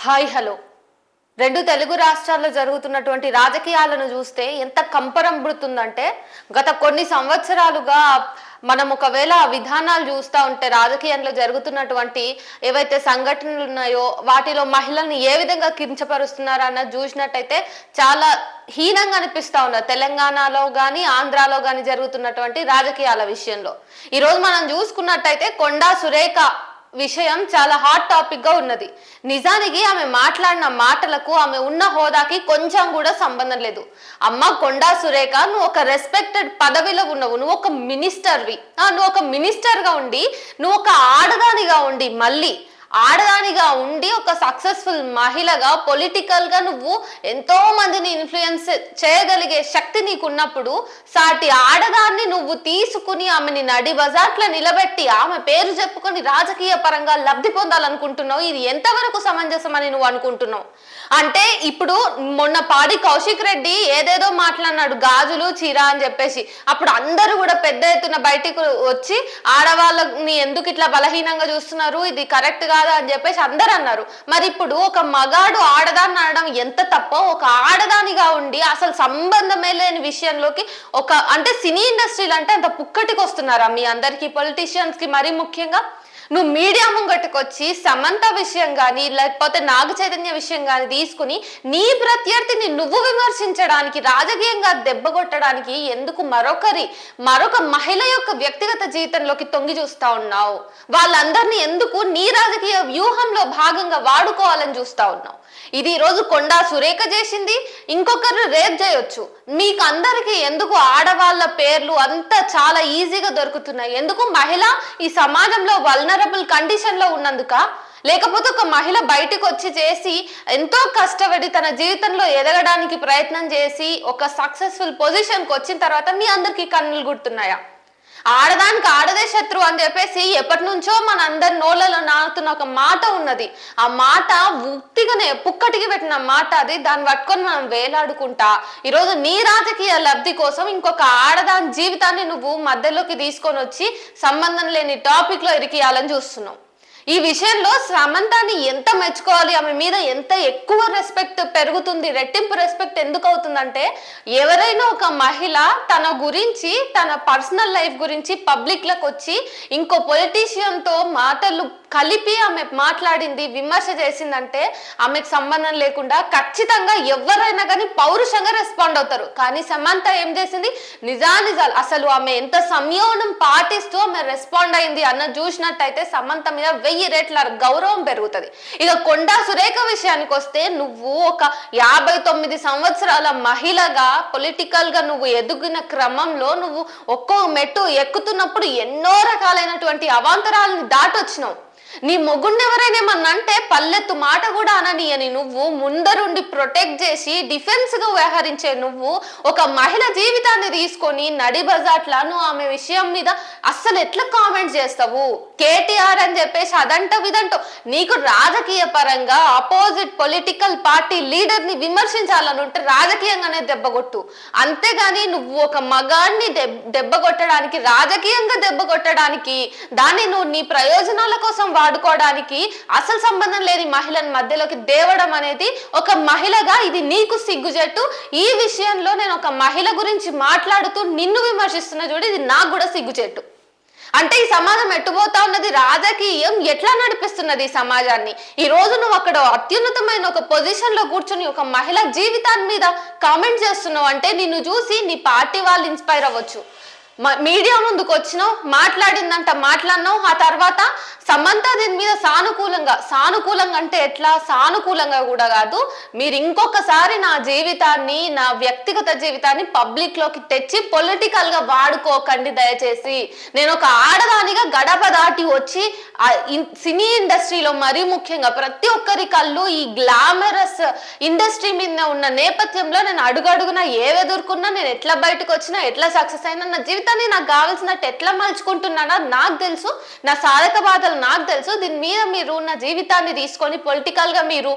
Hi hello. రెండు తెలుగు రాష్ట్రాల్లో జరుగుతున్నటువంటి రాజకీయాలను చూస్తే ఎంత కంపరంబుడుతుందంటే గత కొన్ని సంవత్సరాలుగా మనం ఒకవేళ విధానాలు చూస్తూ ఉంటే రాజకీయంలో జరుగుతున్నటువంటి ఏవైతే సంఘటనలు ఉన్నాయో వాటిలో మహిళల్ని ఏ విధంగా కించపరుస్తున్నారో అన్నది చూసినట్టయితే చాలా హీనంగా అనిపిస్తా ఉన్నారు. తెలంగాణలో కానీ ఆంధ్రాలో కానీ జరుగుతున్నటువంటి రాజకీయాల విషయంలో ఈరోజు మనం చూసుకున్నట్టయితే కొండా సురేఖ విషయం చాలా హాట్ టాపిక్ గా ఉన్నది. నిజానికి ఆమె మాట్లాడిన మాటలకు ఆమె ఉన్న హోదాకి కొంచెం కూడా సంబంధం లేదు. అమ్మ కొండా సురేఖ, నువ్వు ఒక రెస్పెక్టెడ్ పదవిలో ఉన్నావు, నువ్వు ఒక మినిస్టర్వి. నువ్వు ఒక మినిస్టర్ గా ఉండి, నువ్వు ఒక ఆడదానిగా ఉండి, మళ్ళీ ఆడదానిగా ఉండి ఒక సక్సెస్ఫుల్ మహిళగా పొలిటికల్ గా నువ్వు ఎంతో మందిని ఇన్ఫ్లుయెన్స్ చేయగలిగే శక్తి నీకున్నప్పుడు సాటి ఆడదాన్ని నువ్వు తీసుకుని ఆమెని నడి బజార్లో నిలబెట్టి ఆమె పేరు చెప్పుకొని రాజకీయ పరంగా లబ్ధి పొందాలనుకుంటున్నావు. ఇది ఎంతవరకు సమంజసం అని నువ్వు అనుకుంటున్నావు? అంటే ఇప్పుడు మొన్న పాడి కౌశిక్ రెడ్డి ఏదేదో మాట్లాడినాడు, గాజులు చీర అని చెప్పేసి. అప్పుడు అందరూ కూడా పెద్ద ఎత్తున బయటికి వచ్చి ఆడవాళ్ళని ఎందుకు ఇట్లా బలహీనంగా చూస్తున్నారు, ఇది కరెక్ట్ కాదా అని చెప్పేసి అందరు అన్నారు. మరి ఇప్పుడు ఒక మగాడు ఆడదాన్ని అనడం ఎంత తప్పో, ఒక ఆడదానిగా ఉండి అసలు సంబంధమే లేని విషయంలోకి అంటే సినీ ఇండస్ట్రీలు అంటే అంత పుక్కటికి వస్తున్నారా మీ అందరికి, పొలిటీషియన్స్ కి మరీ ముఖ్యంగా? నువ్వు మీడియా ముంగట్టుకు వచ్చి సమంత విషయం కానీ లేకపోతే నాగ చైతన్య విషయం కానీ తీసుకుని నీ ప్రత్యర్థిని నువ్వు విమర్శించడానికి, రాజకీయంగా దెబ్బ కొట్టడానికి ఎందుకు మరొక మహిళ యొక్క వ్యక్తిగత జీవితంలోకి తొంగి చూస్తా ఉన్నావు? వాళ్ళందరినీ ఎందుకు నీ రాజకీయ వ్యూహంలో భాగంగా వాడుకోవాలని చూస్తా ఉన్నావు? ఇది ఈరోజు కొండా సురేఖ చేసింది, ఇంకొకరు రేప్ చేయొచ్చు. మీకు అందరికి ఎందుకు ఆడవాళ్ళ పేర్లు అంత చాలా ఈజీగా దొరుకుతున్నాయి? ఎందుకు మహిళ ఈ సమాజంలో వల్నరబుల్ కండిషన్ లో ఉన్నందుక, లేకపోతే ఒక మహిళ బయటకు వచ్చి చేసి ఎంతో కష్టపడి తన జీవితంలో ఎదగడానికి ప్రయత్నం చేసి ఒక సక్సెస్ఫుల్ పొజిషన్కి వచ్చిన తర్వాత మీ అందరికి కన్నులు గుర్తున్నాయా? ఆడదానికి ఆడదే శత్రువు అని చెప్పేసి ఎప్పటి నుంచో మన అందరి నోళ్ళలో నానుతున్న ఒక మాట ఉన్నది. ఆ మాట ఉత్తిగానే పుక్కటికి పెట్టిన మాట అది. దాన్ని పట్టుకొని మనం వేలాడుకుంటా ఈరోజు నీ రాజకీయ లబ్ధి కోసం ఇంకొక ఆడదాని జీవితాన్ని నువ్వు మధ్యలోకి తీసుకొని వచ్చి సంబంధం లేని టాపిక్ లో ఇరికియాలని చూస్తున్నావు. ఈ విషయంలో సమంతాన్ని ఎంత మెచ్చుకోవాలి, ఆమె మీద ఎంత ఎక్కువ రెస్పెక్ట్ పెరుగుతుంది, రెట్టింపు రెస్పెక్ట్ ఎందుకు అవుతుందంటే, ఎవరైనా ఒక మహిళ తన గురించి తన పర్సనల్ లైఫ్ గురించి పబ్లిక్ లకు వచ్చి ఇంకో పొలిటీషియన్ తో మాటలు కలిపి ఆమె మాట్లాడింది, విమర్శ చేసిందంటే ఆమెకు సంబంధం లేకుండా ఖచ్చితంగా ఎవరైనా కానీ పౌరుషంగా రెస్పాండ్ అవుతారు. కానీ సమంత ఏం చేసింది, నిజాలు అసలు ఆమె ఎంత సంయోనం పాటిస్తూ ఆమె రెస్పాండ్ అయింది అన్న చూసినట్టయితే సమంత మీద 1000 రెట్ల గౌరవం పెరుగుతుంది. ఇక కొండా సురేఖ విషయానికి వస్తే, నువ్వు ఒక 59 సంవత్సరాల మహిళగా పొలిటికల్ గా నువ్వు ఎదిగిన క్రమంలో నువ్వు ఒక్కో మెట్టు ఎక్కుతున్నప్పుడు ఎన్నో రకాలైనటువంటి అవాంతరాలని దాటొచ్చినావు. నీ మొగుడిని ఎవరైనా ఏమన్నా అంటే పల్లెత్తు మాట కూడా అననీయని నువ్వు ముందరుండి ప్రొటెక్ట్ చేసి డిఫెన్స్ గా వ్యవహరించే నువ్వు ఒక మహిళ జీవితాన్ని తీసుకొని నడి బజాట్లను ఆమె విషయం మీద అస్సలు ఎట్లా కామెంట్ చేస్తావు? కేటీఆర్ అని చెప్పేసి అదంటో ఇదంటో నీకు రాజకీయ పరంగా అపోజిట్ పొలిటికల్ పార్టీ లీడర్ ని విమర్శించాలని ఉంటే రాజకీయంగానే దెబ్బగొట్టు. అంతేగాని నువ్వు ఒక మగాన్ని దెబ్బ కొట్టడానికి, రాజకీయంగా దెబ్బ కొట్టడానికి, దాన్ని నువ్వు నీ ప్రయోజనాల కోసం వాడుకోవడానికి అసలు సంబంధం లేని మహిళని మధ్యలోకి దేవడం అనేది ఒక మహిళగా ఇది నీకు సిగ్గుజెట్టు. ఈ విషయంలో నేను ఒక మహిళ గురించి మాట్లాడుతూ నిన్ను విమర్శిస్తున్నా చూడు, ఇది నాకు కూడా సిగ్గుచెట్టు. అంటే ఈ సమాజం ఎట్టుపోతా ఉన్నది, రాజకీయం ఎట్లా నడిపిస్తున్నది ఈ సమాజాన్ని. ఈ రోజు నువ్వు అక్కడ అత్యున్నతమైన ఒక పొజిషన్ లో కూర్చొని ఒక మహిళ జీవితాన్ని మీద కామెంట్ చేస్తున్నావు అంటే నిన్ను చూసి నీ పార్టీ వాళ్ళు ఇన్స్పైర్ అవ్వచ్చు. మీడియా ముందుకు వచ్చినావు, మాట్లాడినావు. ఆ తర్వాత సమంత దీని మీద సానుకూలంగా అంటే ఎట్లా, సానుకూలంగా కూడా కాదు, మీరు ఇంకొకసారి నా జీవితాన్ని, నా వ్యక్తిగత జీవితాన్ని పబ్లిక్ లోకి తెచ్చి పొలిటికల్ గా వాడుకోకండి దయచేసి. నేను ఒక ఆడదానిగా గడప దాటి వచ్చి సినీ ఇండస్ట్రీలో మరీ ముఖ్యంగా ప్రతి ఒక్కరి కళ్ళు ఈ గ్లామరస్ ఇండస్ట్రీ మీద ఉన్న నేపథ్యంలో నేను అడుగడుగునా ఎదుర్కొన్నా, నేను ఎట్లా బయటకు వచ్చినా, ఎట్లా సక్సెస్ అయినా, నా జీవితాన్ని నాకు కావాల్సినట్టు ఎట్లా మలుచుకుంటున్నానా నాకు తెలుసు, నా సాధక బాధలు నాకు తెలుసు. దీని మీద మీరు నా జీవితాన్ని తీసుకొని పొలిటికల్ గా మీరు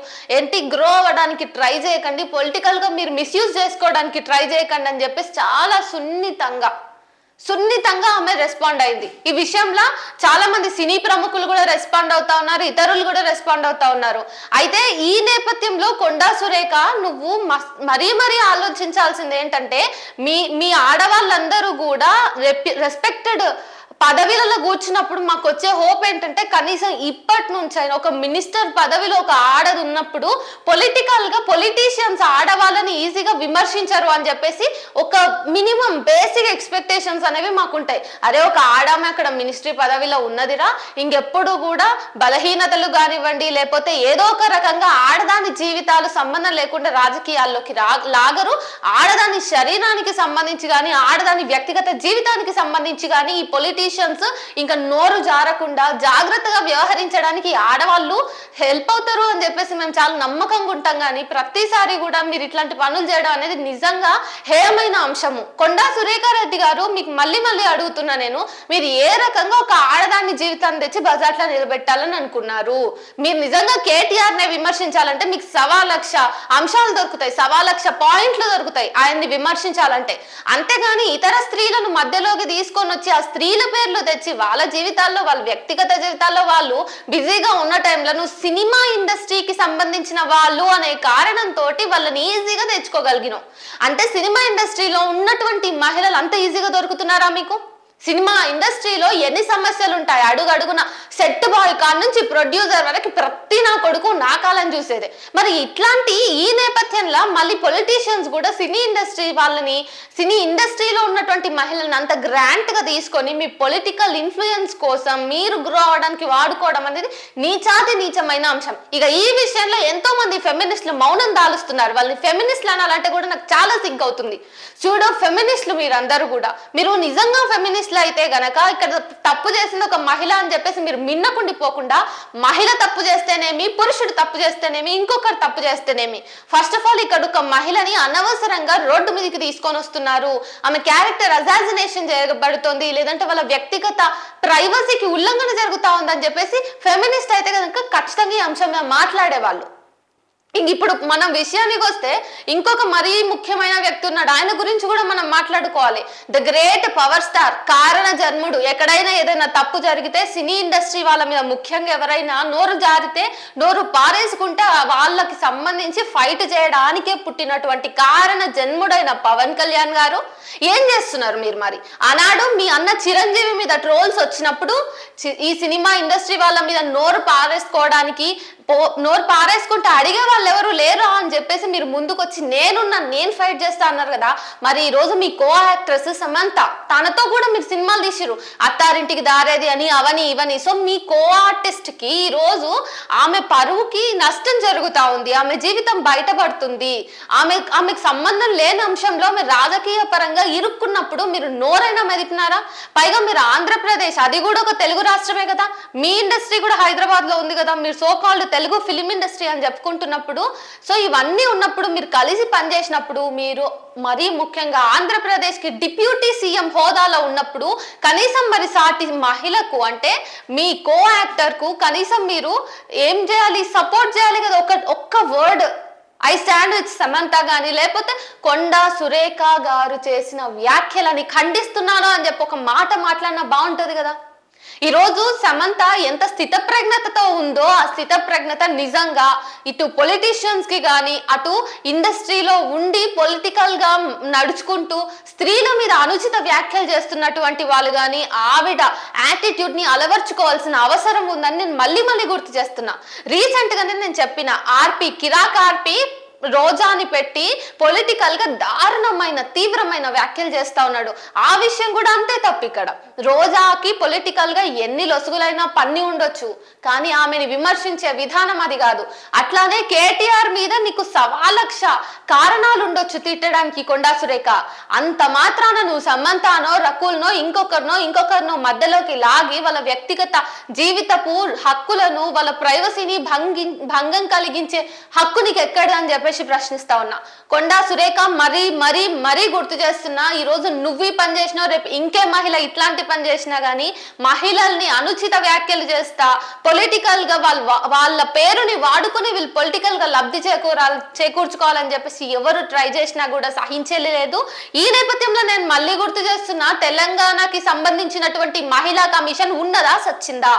గ్రో అవ్వడానికి ట్రై చేయకండి, పొలిటికల్ గా మీరు మిస్యూజ్ చేసుకోవడానికి ట్రై చేయకండి అని చెప్పేసి చాలా సున్నితంగా ఆమె రెస్పాండ్ అయింది. ఈ విషయంలో చాలా మంది సినీ ప్రముఖులు కూడా రెస్పాండ్ అవుతా ఉన్నారు, ఇతరులు కూడా రెస్పాండ్ అవుతా ఉన్నారు. అయితే ఈ నేపథ్యంలో కొండా సురేఖ నువ్వు మరీ ఆలోచించాల్సింది ఏంటంటే, మీ మీ ఆడవాళ్ళందరూ కూడా రెస్పెక్టెడ్ పదవిలలో కూర్చున్నప్పుడు మాకు వచ్చే హోప్ ఏంటంటే, కనీసం ఇప్పటి నుంచి అయినా ఒక మినిస్టర్ పదవిలో ఒక ఆడది ఉన్నప్పుడు పొలిటికల్ గా పొలిటీషియన్స్ ఆడవాళ్ళని ఈజీగా విమర్శించరు అని చెప్పేసి ఒక మినిమం బేసిక్ ఎక్స్పెక్టేషన్స్ అనేవి మాకుంటాయి. అరే ఒక ఆడామె అక్కడ మినిస్ట్రీ పదవిలో ఉన్నదిరా, ఇంకెప్పుడు కూడా బలహీనతలు కానివ్వండి లేకపోతే ఏదో ఒక రకంగా ఆడదాని జీవితాలు సంబంధం లేకుండా రాజకీయాల్లోకి లాగరు, ఆడదాని శరీరానికి సంబంధించి కానీ ఆడదాని వ్యక్తిగత జీవితానికి సంబంధించి కానీ ఈ పొలిటీషియన్స్ ఇంకా నోరు జారకుండా జాగ్రత్తగా వ్యవహరించడానికి ఆడవాళ్ళు హెల్ప్ అవుతారు అని చెప్పేసి మేము చాలా నమ్మకంగా ఉంటాం. కానీ ప్రతిసారి కూడా మీరు ఇట్లాంటి పనులు చేయడం అనేది నిజంగా హేయమైన అంశము. కొండా సురేఖారెడ్డి గారు, మీకు మళ్ళీ అడుగుతున్నా నేను, మీరు ఏ రకంగా ఒక ఆడదాని జీవితాన్ని తెచ్చి బజార్లో నిలబెట్టాలని అనుకున్నారు? మీరు నిజంగా కేటీఆర్ నే విమర్శించాలంటే మీకు 1,00,000 అంశాలు దొరుకుతాయి, 1,00,000 పాయింట్లు దొరుకుతాయి ఆయన్ని విమర్శించాలంటే. అంతేగాని ఇతర స్త్రీలను మధ్యలోకి తీసుకొని వచ్చి ఆ స్త్రీల పేర్లు తెచ్చి వాళ్ళ జీవితాల్లో, వాళ్ళ వ్యక్తిగత జీవితాల్లో వాళ్ళు బిజీగా ఉన్న టైంలో నువ్వు సినిమా ఇండస్ట్రీకి సంబంధించిన వాళ్ళు అనే కారణంతో వాళ్ళని ఈజీగా తెచ్చుకోగలిగినావు. అంటే సినిమా ఇండస్ట్రీలో ఉన్నటువంటి మహిళలు అంత ఈజీగా దొరుకుతున్నారా మీకు? సినిమా ఇండస్ట్రీలో ఎన్ని సమస్యలు ఉంటాయి, అడుగడుగున సెట్ బాయ్ కాడ నుంచి ప్రొడ్యూసర్ వరకు ప్రతి నా కొడుకు నా కాలం చూసేదే. మరి ఇట్లాంటి ఈ నేపథ్యంలో మళ్ళీ పొలిటీషియన్స్ కూడా సినీ ఇండస్ట్రీ వాళ్ళని, సినీ ఇండస్ట్రీలో ఉన్నటువంటి మహిళలను అంత గ్రాంట్ గా తీసుకొని మీ పొలిటికల్ ఇన్ఫ్లుయెన్స్ కోసం మీరు గ్రో అవడానికి వాడుకోవడం అనేది నీచమైన అంశం. ఇక ఈ విషయంలో ఎంతో మంది ఫెమినిస్టులు మౌనం దాలుస్తున్నారు. వాళ్ళని ఫెమినిస్టులు అనాలంటే కూడా నాకు చాలా సిగ్గు అవుతుంది. చూడు ఫెమినిస్టులు మీరందరూ కూడా, మీరు నిజంగా ఫెమినిస్ట్ అయితే గనక ఇక్కడ తప్పు చేసింది ఒక మహిళ అని చెప్పేసి మీరు మిన్నకుండిపోకుండా, మహిళ తప్పు చేస్తేనేమి, పురుషుడు తప్పు చేస్తేనేమి, ఇంకొకరు తప్పు చేస్తేనేమి, ఫస్ట్ ఆఫ్ ఆల్ ఇక్కడ ఒక మహిళని అనవసరంగా రోడ్డు మీదకి తీసుకొని వస్తున్నారు, ఆమె క్యారెక్టర్ అసాసినేషన్ చేయబడుతుంది, లేదంటే వాళ్ళ వ్యక్తిగత ప్రైవసీకి ఉల్లంఘన జరుగుతా ఉందని చెప్పేసి ఫెమినిస్ట్ అయితే కనుక ఖచ్చితంగా ఈ అంశం మీద మాట్లాడేవాళ్ళు. ఇప్పుడు మనం విషయానికి వస్తే ఇంకొక మరీ ముఖ్యమైన వ్యక్తి ఉన్నాడు, ఆయన గురించి కూడా మనం మాట్లాడుకోవాలి. ద గ్రేట్ పవర్ స్టార్, కారణ జన్ముడు. ఎక్కడైనా ఏదైనా తప్పు జరిగితే సినీ ఇండస్ట్రీ వాళ్ళ మీద ముఖ్యంగా ఎవరైనా నోరు జారితే, నోరు పారేసుకుంటే వాళ్ళకి సంబంధించి ఫైట్ చేయడానికే పుట్టినటువంటి కారణ జన్ముడైన పవన్ కళ్యాణ్ గారు ఏం చేస్తున్నారు మీరు? మరి ఆనాడు మీ అన్న చిరంజీవి మీద ట్రోల్స్ వచ్చినప్పుడు ఈ సినిమా ఇండస్ట్రీ వాళ్ళ మీద నోరు పారేసుకుంటే అడిగే వాళ్ళు ఎవరు లేరు అని చెప్పేసి మీరు ముందుకొచ్చి నేను ఫైట్ చేస్తా అన్నారు కదా. మరి ఈ రోజు మీ కో యాక్ట్రెస్ సమంత, తనతో కూడా మీరు సినిమాలు తీసిరు, అత్తారింటికి దారేది అని అవని ఇవని. సో మీ కో ఆర్టిస్ట్ కి ఈ రోజు ఆమె పరువుకి నష్టం జరుగుతా ఉంది, ఆమె జీవితం బయటపడుతుంది, ఆమెకు సంబంధం లేని అంశంలో మీరు రాజకీయ పరంగా ఇరుక్కున్నప్పుడు మీరు నోరైనా మెదిపినారా? పైగా మీరు ఆంధ్రప్రదేశ్, అది కూడా ఒక తెలుగు రాష్ట్రమే కదా, మీ ఇండస్ట్రీ కూడా హైదరాబాద్ లో ఉంది కదా, మీరు so called Telugu film industry అని చెప్పుకుంటున్నప్పుడు, సో ఇవన్నీ ఉన్నప్పుడు మీరు కలిసి పనిచేసినప్పుడు, మీరు మరీ ముఖ్యంగా ఆంధ్రప్రదేశ్ కి డిప్యూటీ సీఎం హోదాలో ఉన్నప్పుడు కనీసం మరి సాటి మహిళకు అంటే మీ కో యాక్టర్ కు కనీసం మీరు ఏం చేయాలి, సపోర్ట్ చేయాలి కదా. ఒక్క word I stand with Samantha గాని, లేకపోతే కొండా సురేఖ గారు చేసిన వ్యాఖ్యలని ఖండిస్తున్నాను అని చెప్పి ఒక మాట మాట్లాడినా బాగుంటది కదా. ఈరోజు సమంత ఎంత స్థితప్రజ్ఞతతో ఉందో, ఆ స్థితప్రజ్ఞత నిజంగా ఇటు పొలిటీషియన్స్ కి కానీ, అటు ఇండస్ట్రీలో ఉండి పొలిటికల్ గా నడుచుకుంటూ స్త్రీల మీద అనుచిత వ్యాఖ్యలు చేస్తున్నటువంటి వాళ్ళు కానీ ఆవిడ యాటిట్యూడ్ ని అలవర్చుకోవాల్సిన అవసరం ఉందని నేను మళ్ళీ గుర్తు చేస్తున్నా. రీసెంట్ గానే నేను చెప్పిన కిరాక్ ఆర్పి రోజాని పెట్టి పొలిటికల్ గా దారుణమైన తీవ్రమైన వ్యాఖ్యలు చేస్తా ఉన్నాడు. ఆ విషయం కూడా అంతే తప్పు. ఇక్కడ రోజాకి పొలిటికల్ గా ఎన్ని లొసుగులైనా పన్ని ఉండొచ్చు, కానీ ఆమెని విమర్శించే విధానం అది కాదు. అట్లానే కేటీఆర్ మీద నీకు 1,00,000 కారణాలు ఉండొచ్చు తిట్టడానికి కొండా సురేఖ. అంత మాత్రాన నువ్వు సమంతానో రకుల్నో ఇంకొకరినో మధ్యలోకి లాగి వాళ్ళ వ్యక్తిగత జీవితపు హక్కులను, వాళ్ళ ప్రైవసీని భంగం కలిగించే హక్కు నీకు ఎక్కడ అని చెప్పి చెప్పేసి ప్రశ్నిస్తా ఉన్నా. కొండా సురేఖ మరీ మరీ మరీ గుర్తు చేస్తున్నా, ఈ రోజు నువ్వు ఈ పని చేసినావు, రేపు ఇంకే మహిళ ఇట్లాంటి పని చేసినా గానీ మహిళల్ని అనుచిత వ్యాఖ్యలు చేస్తా, పొలిటికల్ గా వాళ్ళ పేరుని వాడుకుని వీళ్ళు పొలిటికల్ గా లబ్ధి చేకూర్చుకోవాలని చెప్పేసి ఎవరు ట్రై చేసినా కూడా సహించలేదు. ఈ నేపథ్యంలో నేను మళ్ళీ గుర్తు చేస్తున్నా, తెలంగాణకి సంబంధించినటువంటి మహిళా కమిషన్ ఉన్నదా సచ్చిందా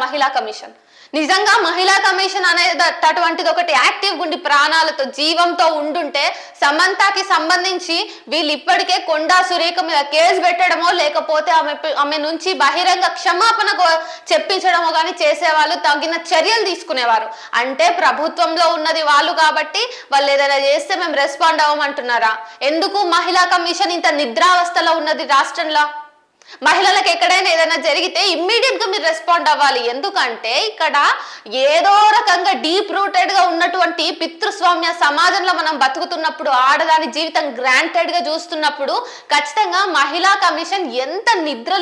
మహిళా కమిషన్? నిజంగా మహిళా కమిషన్ అనేది అటువంటిది ఒకటి యాక్టివ్ గుండి ప్రాణాలతో జీవంతో ఉండుంటే సమంతకి సంబంధించి వీళ్ళు ఇప్పటికే కొండా సురేఖ మీద కేసు పెట్టడమో లేకపోతే ఆమె నుంచి బహిరంగ క్షమాపణ చెప్పించడమో కానీ చేసేవాళ్ళు, తగిన చర్యలు తీసుకునేవారు. అంటే ప్రభుత్వంలో ఉన్నది వాళ్ళు కాబట్టి వాళ్ళు ఏదైనా చేస్తే మేము రెస్పాండ్ అవ్వమంటున్నారా? ఎందుకు మహిళా కమిషన్ ఇంత నిద్రావస్థలో ఉన్నది రాష్ట్రంలో? మహిళలకు ఎక్కడైనా ఏదైనా జరిగితే ఇమ్మీడియట్ గా మీరు రెస్పాండ్ అవ్వాలి. ఎందుకంటే ఇక్కడ ఏదో రకంగా డీప్ రూటెడ్ గా ఉన్నటువంటి పితృస్వామ్య సమాజంలో మనం బతుకుతున్నప్పుడు, ఆడదాని జీవితం గ్రాంటెడ్ గా చూస్తున్నప్పుడు ఖచ్చితంగా మహిళా కమిషన్ ఎంత నిద్ర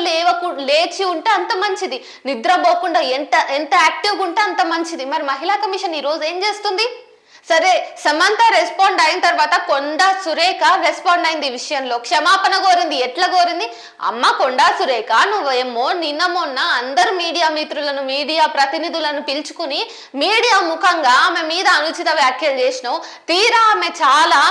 లేచి ఉంటే అంత మంచిది, నిద్రపోకుండా ఎంత యాక్టివ్గా ఉంటే అంత మంచిది. మరి మహిళా కమిషన్ ఈ రోజు ఏం చేస్తుంది? సరే, సమంత రెస్పాండ్ అయిన తర్వాత కొండా సురేఖ రెస్పాండ్ అయింది, ఈ విషయంలో క్షమాపణ కోరింది. ఎట్లా కోరింది? అమ్మ కొండా సురేఖ, నువ్వేమో నిన్న మొన్న అందరు మీడియా మిత్రులను, మీడియా ప్రతినిధులను పిలుచుకుని మీడియా ముఖంగా ఆమె మీద అనుచిత వ్యాఖ్యలు చేసినావు. తీరా ఆమె చాలా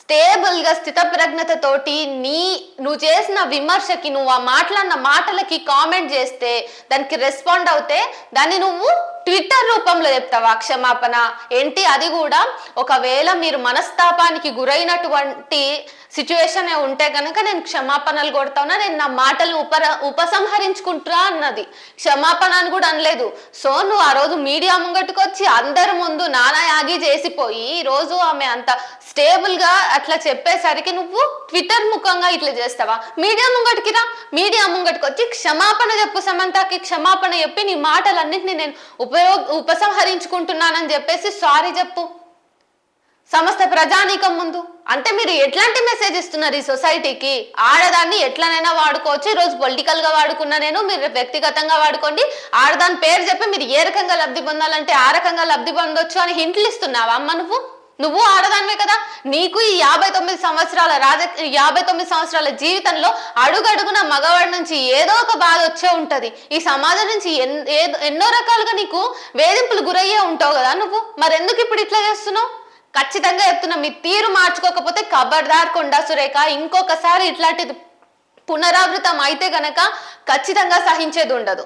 స్టేబుల్ గా స్థితప్రజ్ఞతతోటి నువ్వు చేసిన విమర్శకి, నువ్వు ఆ మాట్లాడిన మాటలకి కామెంట్ చేస్తే, దానికి రెస్పాండ్ అవుతే దాన్ని నువ్వు ట్విట్టర్ రూపంలో చెప్తావా క్షమాపణ? ఏంటి అది కూడా ఒకవేళ మీరు మనస్తాపానికి గురైనటువంటి సిచ్యువేషన్ ఉంటే కనుక నేను క్షమాపణలు కొడతావునా, నేను నా మాటలు ఉపసంహరించుకుంటా అన్నది. క్షమాపణ అని కూడా అనలేదు. సో నువ్వు ఆ రోజు మీడియా ముంగట్టుకు వచ్చి అందరి ముందు నానా యాగి చేసిపోయి ఈ రోజు ఆమె అంత స్టేబుల్ గా అట్లా చెప్పేసరికి నువ్వు ట్విట్టర్ ముఖంగా ఇట్లా చేస్తావా? మీడియా ముంగటికి రా, మీడియా ముంగటికి వచ్చి క్షమాపణ చెప్పు, సమంతకి క్షమాపణ చెప్పి నీ మాటలన్నింటినీ నేను ఉపసంహరించుకుంటున్నానని చెప్పేసి సారీ చెప్పు సమస్త ప్రజానీకం ముందు. అంటే మీరు ఎట్లాంటి మెసేజ్ ఇస్తున్నారు ఈ సొసైటీకి? ఆడదాన్ని ఎట్లనైనా వాడుకోవచ్చు, ఈరోజు పొలిటికల్ గా వాడుకున్నా నేను, మీరు వ్యక్తిగతంగా వాడుకోండి, ఆడదాని పేరు చెప్పి మీరు ఏ రకంగా లబ్ధి పొందాలంటే ఆ రకంగా లబ్ధి పొందొచ్చు అని హింట్లు ఇస్తున్నావా అమ్మ? నువ్వు ఆడదానివే కదా. నీకు ఈ 59 సంవత్సరాల జీవితంలో అడుగడుగున మగవాడి నుంచి ఏదో ఒక బాధ వచ్చే ఉంటది. ఈ సమాజం నుంచి ఎన్నో రకాలుగా నీకు వేధింపులు గురయ్యే ఉంటావు కదా నువ్వు. మరెందుకు ఇప్పుడు ఇట్లా చేస్తున్నావు? ఖచ్చితంగా చెప్తున్నా, మీ తీరు మార్చుకోకపోతే ఖబర్దార్ కొండా సురేఖ, ఇంకొకసారి ఇట్లాంటిది పునరావృతం అయితే గనక ఖచ్చితంగా సహించేది ఉండదు.